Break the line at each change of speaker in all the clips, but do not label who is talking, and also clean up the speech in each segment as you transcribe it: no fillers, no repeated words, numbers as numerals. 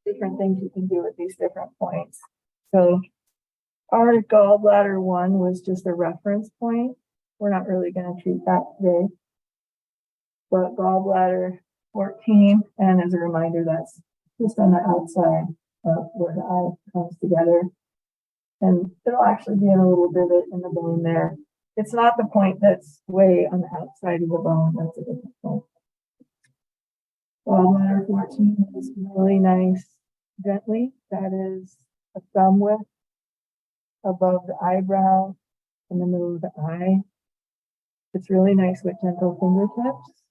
Different things you can do at these different points. So our gallbladder 1 was just a reference point. We're not really going to treat that today. But gallbladder 14, and as a reminder, that's just on the outside of where the eye comes together. And it'll actually be in a little divot in the bone there. It's not the point that's way on the outside of the bone. That's a different point. Gallbladder 14 is really nice, gently. That is a thumb width above the eyebrow in the middle of the eye. It's really nice with gentle fingertips.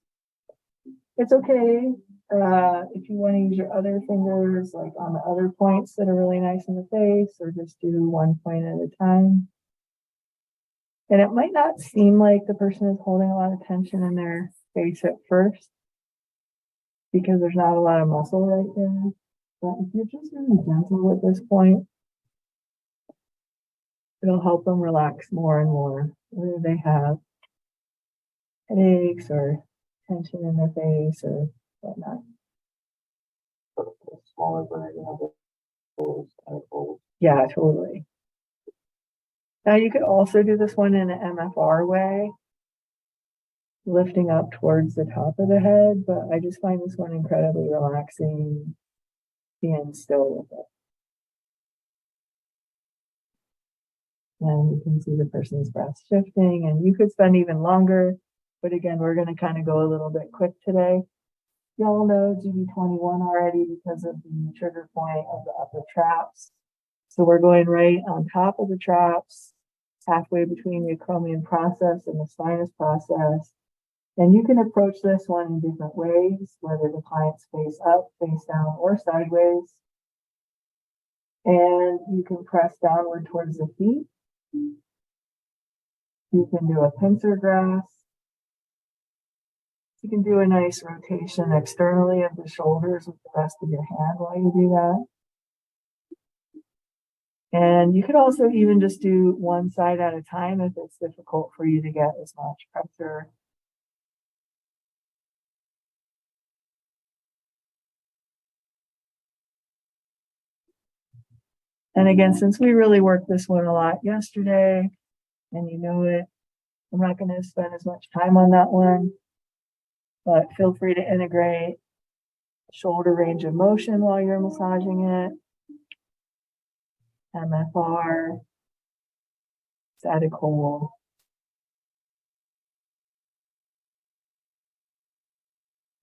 It's okay if you want to use your other fingers, like on the other points that are really nice in the face, or just do one point at a time. And it might not seem like the person is holding a lot of tension in their face at first, because there's not a lot of muscle right there. But if you're just really gentle at this point, it'll help them relax more and more, whether they have headaches or tension in their face or whatnot. Smaller version of it. Yeah, totally. Now you could also do this one in an MFR way, lifting up towards the top of the head, but I just find this one incredibly relaxing, being still with it. And you can see the person's breath shifting, and you could spend even longer, but again, we're going to kind of go a little bit quick today. Y'all know GB21 already because of the trigger point of the upper traps. So we're going right on top of the traps, halfway between the acromion process and the sinus process. And you can approach this one in different ways, whether the client's face up, face down, or sideways. And you can press downward towards the feet. You can do a pincer grasp. You can do a nice rotation externally of the shoulders with the rest of your hand while you do that. And you could also even just do one side at a time if it's difficult for you to get as much pressure. And again, since we really worked this one a lot yesterday, and you know it, I'm not going to spend as much time on that one, but feel free to integrate shoulder range of motion while you're massaging it. MFR, static hold.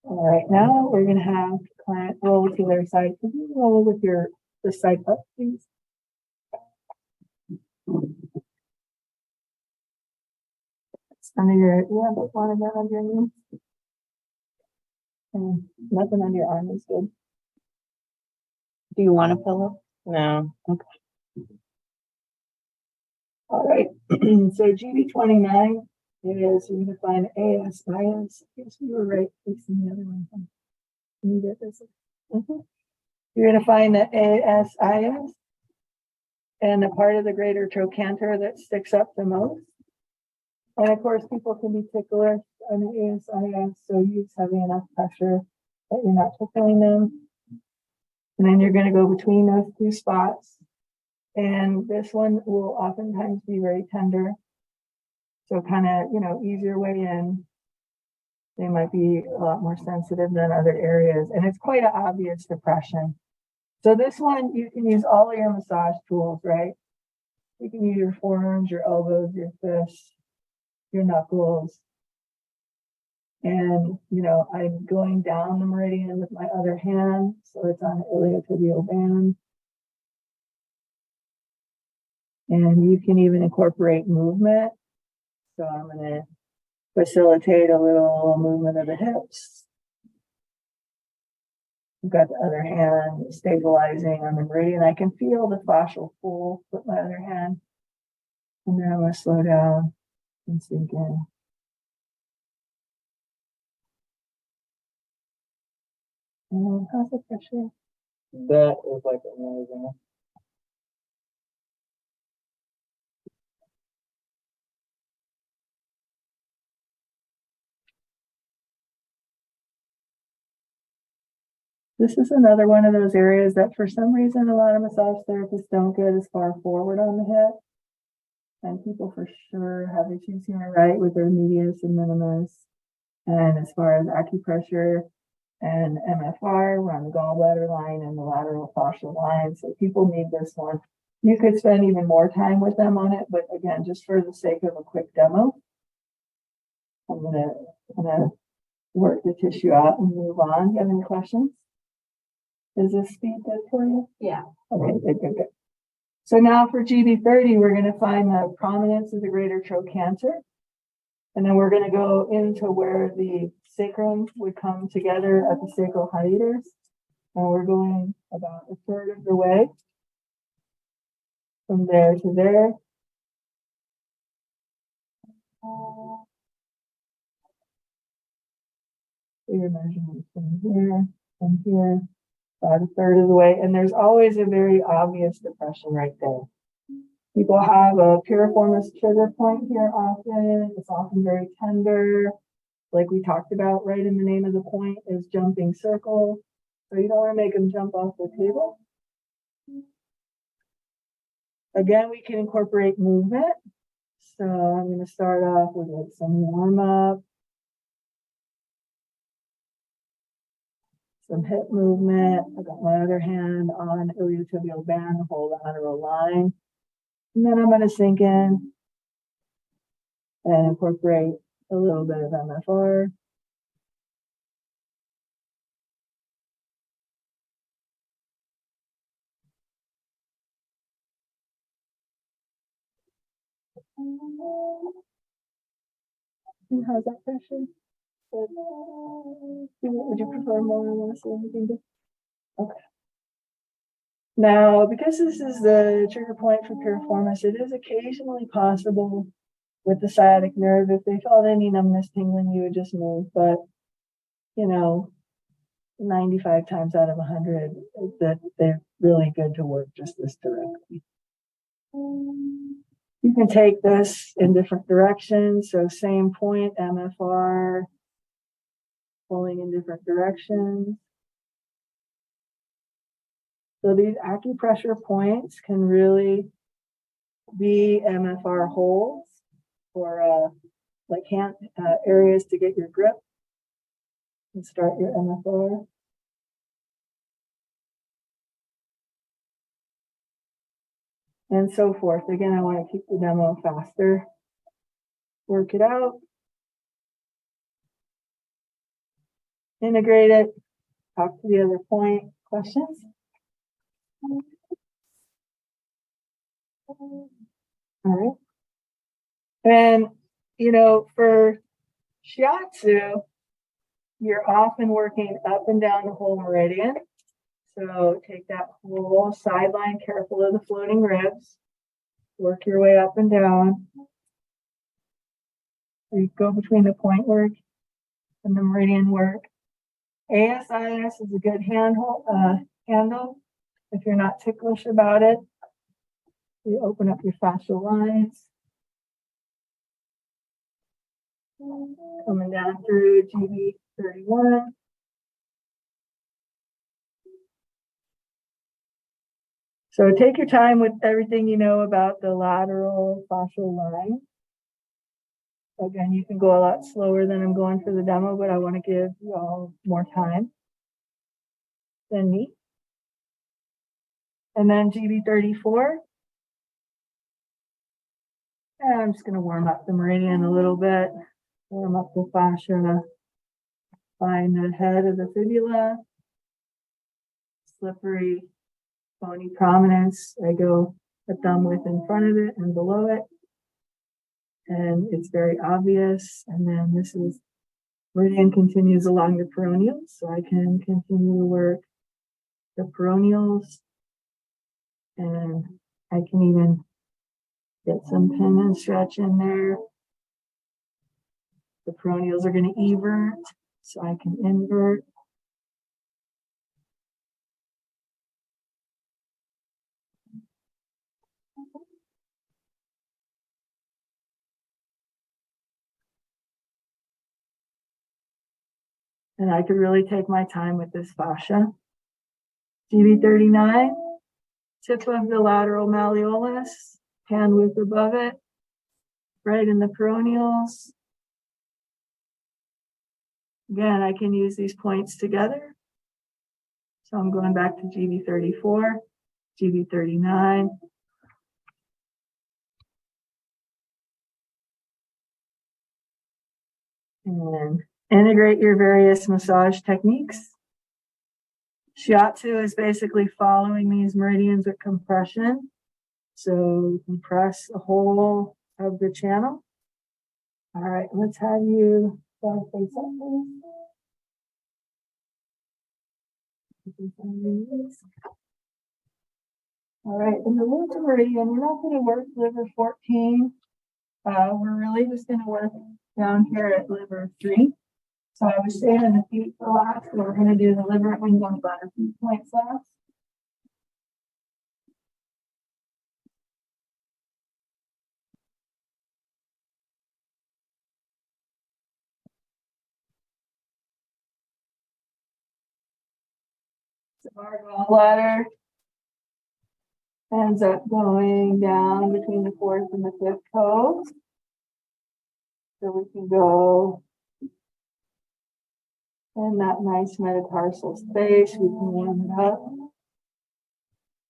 All right, now we're going to have the client roll to their side. Could you roll with the side up, please? Under your, one again under your knee. And nothing under your arm is good. Do you want a pillow?
No.
Okay. All right. So GB29 is, you're going to find ASIS. Yes, you were right. Facing the other one. Can you get this? You're going to find the ASIS and the part of the greater trochanter that sticks up the most. And of course, people can be ticklish on the ASIS, so use heavy enough pressure that you're not tickling them. And then you're going to go between those two spots. And this one will oftentimes be very tender. So kind of, ease your way in. They might be a lot more sensitive than other areas. And it's quite an obvious depression. So this one, you can use all of your massage tools, right? You can use your forearms, your elbows, your fists, your knuckles. And, I'm going down the meridian with my other hand. So it's on the iliotibial band. And you can even incorporate movement. So I'm going to facilitate a little movement of the hips. I've got the other hand stabilizing on the meridian. I can feel the fascial pull with my other hand. And then I'm going to slow down and sink in. And how's the pressure?
That was like amazing.
This is another one of those areas that for some reason a lot of massage therapists don't get as far forward on the hip. And people for sure have issues here, right, with their medius and minimus. And as far as acupressure and MFR, we're on the gallbladder line and the lateral fascial line. So people need this one. You could spend even more time with them on it, but again, just for the sake of a quick demo, I'm gonna work the tissue out and move on. You have any questions? Is this speed good for you?
Yeah.
Okay, good. So now for GB30, we're going to find the prominence of the greater trochanter. And then we're going to go into where the sacrum would come together at the sacral hiatus. And we're going about a third of the way from there to there. So you're measuring from here, about a third of the way. And there's always a very obvious depression right there. People have a piriformis trigger point here often. It's often very tender. Like we talked about, right in the name of the point is jumping circle. So you don't want to make them jump off the table. Again, we can incorporate movement. So I'm going to start off with like some warm up. Some hip movement. I got my other hand on iliotibial band to hold the lateral line. And then I'm going to sink in and incorporate a little bit of MFR. And how's that pressure? Would you prefer more or less? Anything? Okay. Now, because this is the trigger point for piriformis, it is occasionally possible with the sciatic nerve, if they felt any numbness tingling, you would just move. But, 95 times out of 100, that they're really good to work just this directly. You can take this in different directions. So same point, MFR, pulling in different directions. So these acupressure points can really be MFR holes or like hand areas to get your grip and start your MFR. And so forth. Again, I want to keep the demo faster. Work it out. Integrate it. Talk to the other point. Questions? All right. And, for shiatsu, you're often working up and down the whole meridian. So take that whole sideline, careful of the floating ribs. Work your way up and down. So you go between the point work and the meridian work. ASIS is a good handle. If you're not ticklish about it, you open up your fascial lines. Coming down through GB31. So take your time with everything you know about the lateral fascial line. Again, you can go a lot slower than I'm going for the demo, but I want to give you all more time than me. And then GB34. And I'm just going to warm up the meridian a little bit. Warm up the fascia. Find the head of the fibula. Slippery, bony prominence. I go a thumb width in front of it and below it. And it's very obvious. And then this is meridian continues along the peroneals. So I can continue to work the peroneals. And I can even get some pin and stretch in there. The peroneals are going to evert, so I can invert. And I could really take my time with this fascia. GB39, tip of the lateral malleolus, hand width above it, right in the peroneals. Again, I can use these points together. So I'm going back to GB34, GB39. And integrate your various massage techniques. Shiatsu is basically following these meridians with compression. So compress the whole of the channel. All right, let's have you start face up, please. All right, in the root meridian, we're not going to work liver 14. We're really just going to work down here at liver 3. So I was saving the feet for last. So we're going to do the liver and bladder feet points last. So our gallbladder ends up going down between the 4th and the 5th toes. So we can go in that nice metatarsal space. We can warm it up.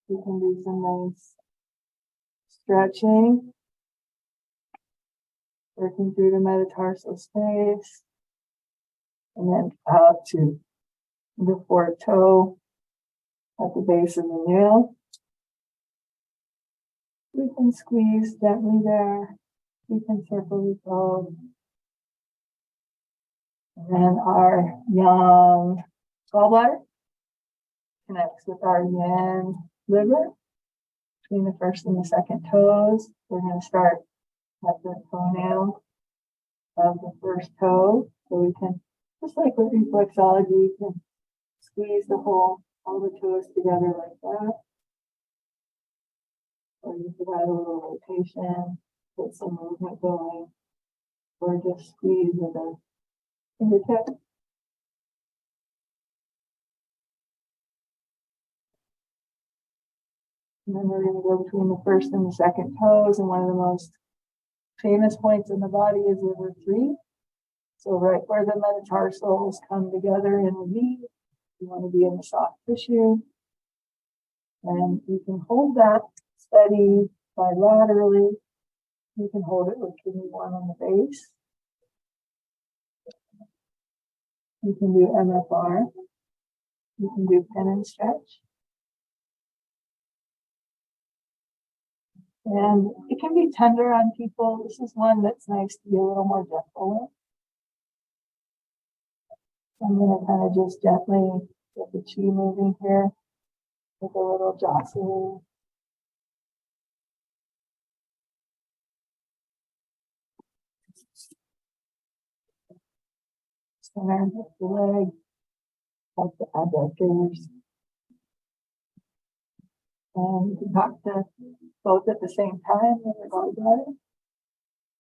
We can do some nice stretching. Working through the metatarsal space. And then out to the 4th toe at the base of the nail. We can squeeze gently there. We can circle the toe. And then our yang gallbladder connects with our yin liver between the 1st and the 2nd toes. We're going to start at the toenail of the 1st toe. So we can, just like with reflexology, you can squeeze the whole, all the toes together like that. Or you could add a little rotation, get some movement going, or just squeeze with a fingertip. And then we're going to go between the 1st and the 2nd toes, and one of the most famous points in the body is liver 3. So right where the metatarsals come together in the knee, you want to be in the soft tissue. And you can hold that steady bilaterally. You can hold it with kidney 1 on the base. You can do MFR. You can do pin and stretch. And it can be tender on people. This is one that's nice to be a little more gentle with. I'm going to kind of just gently get the chi moving here with a little jostling. Center of the leg, help the abductors. And you can talk to both at the same time when you're going about it.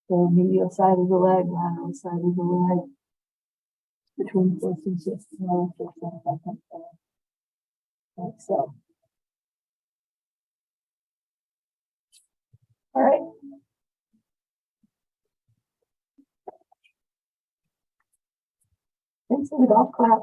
So medial side of the leg, lateral side of the leg, between 1st and 6th toes, 1st and 2nd toe. Like so. All right. Thanks for the golf clap.